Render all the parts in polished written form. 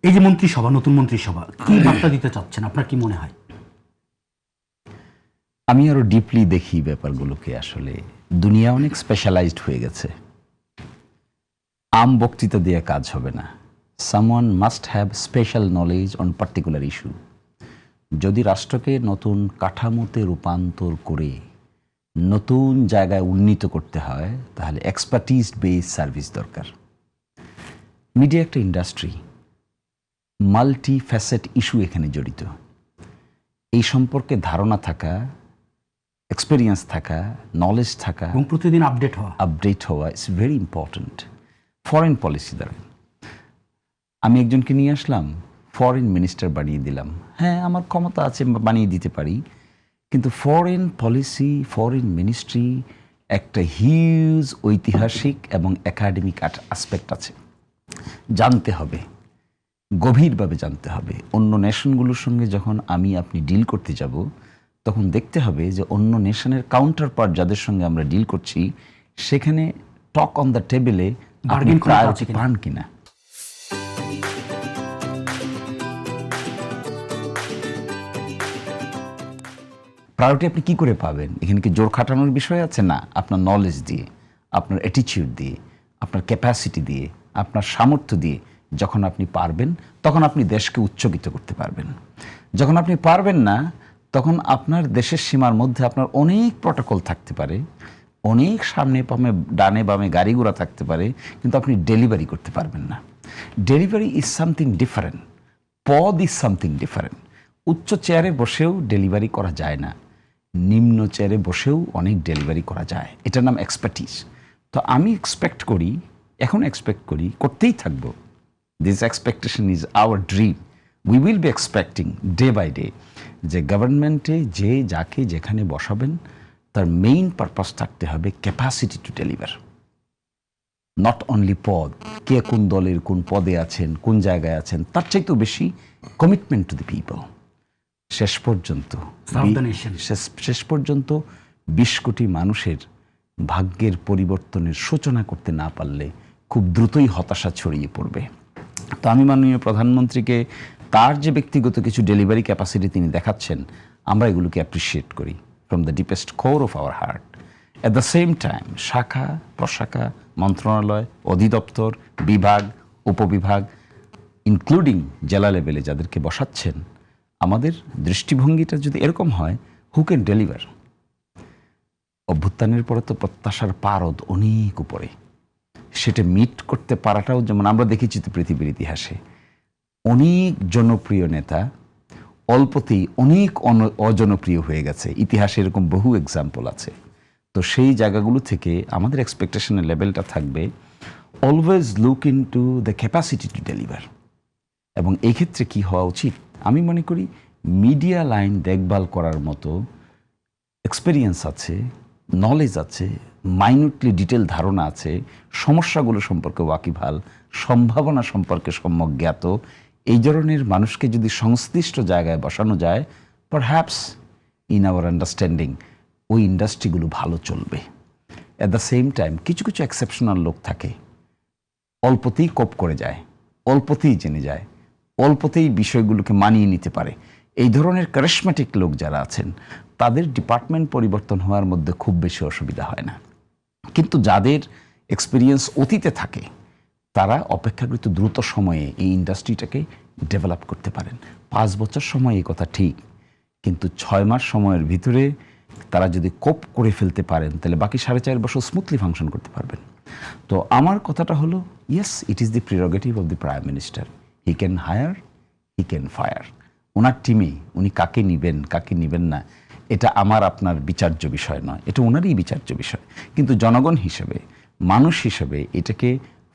এই যে মন্ত্রিসভা, নতুন মন্ত্রিসভা, কি বার্তা দিতে চাচ্ছেন, আপনার কি মনে হয়? আমি আরো ডিপলি দেখি ব্যাপারগুলোকে। আসলে দুনিয়া অনেক স্পেশালাইজড হয়ে গেছে। আম বক্তৃতা দিয়ে কাজ হবে না। Someone must have special knowledge on particular issue. যদি রাষ্ট্রকে নতুন কাঠামোতে রূপান্তর করে নতুন জায়গায় উন্নীত করতে হয়, তাহলে এক্সপার্টিজ বেস সার্ভিস দরকার। মিডিয়া একটা ইন্ডাস্ট্রি, মাল্টি ফ্যাসেট ইস্যু এখানে জড়িত। এই সম্পর্কে ধারণা থাকা, এক্সপিরিয়েন্স থাকা, নলেজ থাকা এবং প্রতিদিন আপডেট হওয়া is very important. Foreign policy দ্বারা আমি একজনকে নিয়ে আসলাম, ফরেন মিনিস্টার বানিয়ে দিলাম। হ্যাঁ, আমার ক্ষমতা আছে, বানিয়ে দিতে পারি, কিন্তু ফরেন পলিসি, ফরেন মিনিস্ট্রি একটা হিউজ ঐতিহাসিক এবং একাডেমিক আসপেক্ট আছে। জানতে হবে, গভীরভাবে জানতে হবে। অন্য নেশনগুলোর সঙ্গে যখন আপনি ডিল করতে যাব, তখন দেখতে হবে যে অন্য নেশনের কাউন্টার পার্ট যাদের সঙ্গে আমরা ডিল করছি, সেখানে টক অন দ্য টেবিলে পান কিনা। প্রায়োরিটি আপনি কি করে পাবেন? এখানে কি জোর খাটানোর বিষয় আছে? না, আপনার নলেজ দিয়ে, আপনার অ্যাটিটিউড দিয়ে, আপনার ক্যাপাসিটি দিয়ে, আপনার সামর্থ্য দিয়ে যখন আপনি পারবেন, তখন আপনি দেশকে উচ্চকিত করতে পারবেন। যখন আপনি পারবেন না, তখন আপনার দেশের সীমার মধ্যে আপনার অনেক প্রটোকল থাকতে পারে, অনেক সামনে ডানে বামে গাড়ি ঘোড়া থাকতে পারে, কিন্তু আপনি ডেলিভারি করতে পারবেন না। ডেলিভারি ইজ সামথিং ডিফারেন্ট, পদ ইজ সামথিং ডিফারেন্ট। উচ্চ চেয়ারে বসেও ডেলিভারি করা যায় না, নিম্ন চেয়ারে বসেও অনেক ডেলিভারি করা যায়। এটার নাম এক্সপার্টিজ। তো আমি এক্সপেক্ট করি, করতেই থাকবো। This expectation is our dream. We will be expecting day by day যে গভর্নমেন্টে যে যাকে যেখানে বসাবেন, তার মেইন পারপাস থাকতে হবে capacity to deliver, not only পদ। কে কোন দলের কোন পদে আছেন, কোন জায়গায় আছেন, তার চাইতেও বেশি কমিটমেন্ট টু দি পিপল। শেষ পর্যন্ত 20 কোটি মানুষের ভাগ্যের পরিবর্তনের সূচনা করতে না পারলে খুব দ্রুতই হতাশা ছড়িয়ে পড়বে। তো আমি মাননীয় প্রধানমন্ত্রীকে তার যে ব্যক্তিগত কিছু ডেলিভারি ক্যাপাসিটি তিনি দেখাচ্ছেন, আমরা এগুলোকে অ্যাপ্রিসিয়েট করি from the deepest core of our heart. At the same time শাখা প্রশাখা, মন্ত্রণালয়, অধিদপ্তর, বিভাগ, উপবিভাগ, ইনক্লুডিং জেলা লেভেলে যাদেরকে বসাচ্ছেন, আমাদের দৃষ্টিভঙ্গিটা যদি এরকম হয়, হু ক্যান ডেলিভার। অভ্যুত্থানের পরে তো প্রত্যাশার পারদ অনেক উপরে, সেটা মিট করতে পারাটাও, যেমন আমরা দেখেছি তো পৃথিবীর ইতিহাসে অনেক জনপ্রিয় নেতা অল্পতেই অনেক অজনপ্রিয় হয়ে গেছে। ইতিহাসে এরকম বহু এক্সাম্পল আছে। তো সেই জায়গাগুলো থেকে আমাদের এক্সপেকটেশনের লেভেলটা থাকবে always look into the capacity to deliver. এবং এই ক্ষেত্রে কি হওয়া উচিত? আমি মনে করি মিডিয়া লাইন দেখভাল করার মতো এক্সপেরিয়েন্স আছে, নলেজ আছে, মাইনুটলি ডিটেল ধারণা আছে, সমস্যাগুলো সম্পর্কে ওয়াকিবহাল, সম্ভাবনা সম্পর্কে সম্যক জ্ঞাত, এই ধরনের মানুষকে যদি সংশ্লিষ্ট জায়গায় বসানো যায়, পারহ্যাপস ইন আওয়ার আন্ডারস্ট্যান্ডিং ওই ইন্ডাস্ট্রিগুলো ভালো চলবে। অ্যাট দ্য সেম টাইম কিছু কিছু এক্সেপশনাল লোক থাকে, অল্পতেই কোপ করে যায়, অল্পতেই জেনে যায়, অল্পতেই বিষয়গুলোকে মানিয়ে নিতে পারে। এই ধরনের ক্যারিশম্যাটিক লোক যারা আছেন, তাদের ডিপার্টমেন্ট পরিবর্তন হওয়ার মধ্যে খুব বেশি অসুবিধা হয় না। কিন্তু যাদের এক্সপিরিয়েন্স অতীতে থাকে, তারা অপেক্ষাকৃত দ্রুত সময়ে এই ইন্ডাস্ট্রিটাকে ডেভেলপ করতে পারেন। 5 বছর সময় এই কথা ঠিক, কিন্তু 6 মাস সময়ের ভিতরে তারা যদি কোপ করে ফেলতে পারেন, তাহলে বাকি 4.5 বছর স্মুথলি ফাংশন করতে পারবেন। তো আমার কথাটা হলো, yes, it is the prerogative of the prime minister. He can hire, he can fire. ওনার টিমে উনি কাকে নিবেন, কাকে নিবেন না, এটা আমার আপনার বিচার্য বিষয় নয়, এটা ওনারই বিচার্য বিষয়। কিন্তু জনগণ হিসেবে, মানুষ হিসেবে এটাকে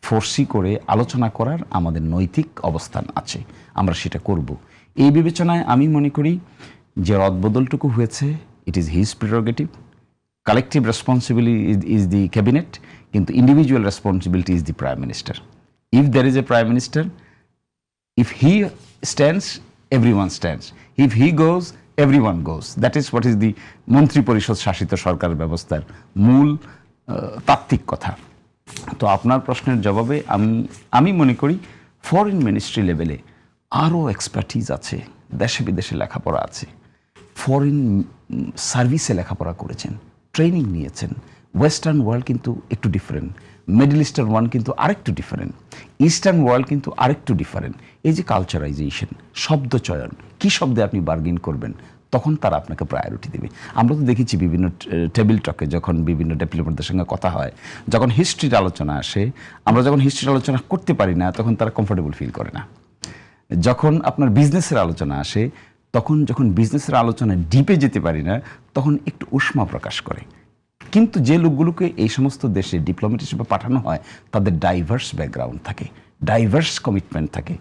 ফোর্সি করে আলোচনা করার আমাদের নৈতিক অবস্থান আছে, আমরা সেটা করব। এই বিবেচনায় আমি মনে করি যে রদবদলটুকু হয়েছে, it is his prerogative. Collective responsibility is the cabinet, কিন্তু individual responsibility is the prime minister. If there is a prime minister, if he stands, everyone stands. If he goes, everyone goes. That is what is the মন্ত্রী পরিষদ শাসিত সরকার ব্যবস্থার মূল তাত্ত্বিক কথা। তো আপনার প্রশ্নের জবাবে আমি মনে করি ফরেন মিনিস্ট্রি লেভেলে আরও এক্সপার্টিজ আছে, দেশে বিদেশে লেখাপড়া আছে, ফরেন সার্ভিসে লেখাপড়া করেছেন, ট্রেনিং নিয়েছেন। ওয়েস্টার্ন ওয়ার্ল্ড কিন্তু একটু ডিফারেন্ট, মিডল ইস্টার্ন ওয়ার্ল্ড কিন্তু আরেকটু ডিফারেন্ট, ইস্টার্ন ওয়ার্ল্ড কিন্তু আরেকটু ডিফারেন্ট। এই যে কালচারাইজেশন, শব্দ চয়ন, কী শব্দে আপনি বার্গেন করবেন, তখন তারা আপনাকে প্রায়োরিটি দেবে। আমরা তো দেখেছি বিভিন্ন টেবিল টকে যখন বিভিন্ন ডিপ্লোমেটদের সঙ্গে কথা হয়, যখন হিস্ট্রির আলোচনা আসে, আমরা যখন হিস্ট্রির আলোচনা করতে পারি না তখন তারা কমফোর্টেবল ফিল করে না। যখন আপনার বিজনেসের আলোচনা আসে, তখন যখন বিজনেসের আলোচনায় ডিপে যেতে পারি না তখন একটু উষ্মা প্রকাশ করে। কিন্তু যে লোকগুলোকে এই সমস্ত দেশে ডিপ্লোমেট হিসেবে পাঠানো হয় তাদের ডাইভার্স ব্যাকগ্রাউন্ড থাকে, ডাইভার্স কমিটমেন্ট থাকে,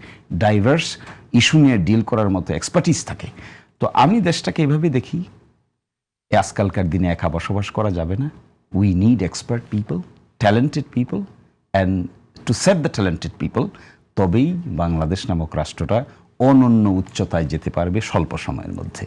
ডাইভার্স ইস্যু নিয়ে ডিল করার মতো এক্সপার্টিস থাকে। তো আমি দেশটাকে এভাবে দেখি, আজকালকার দিনে একা বসবাস করা যাবে না। We need expert people, talented people, and to set the talented people, তবেই বাংলাদেশ নামক রাষ্ট্রটা অনন্য উচ্চতায় যেতে পারবে স্বল্প সময়ের মধ্যে।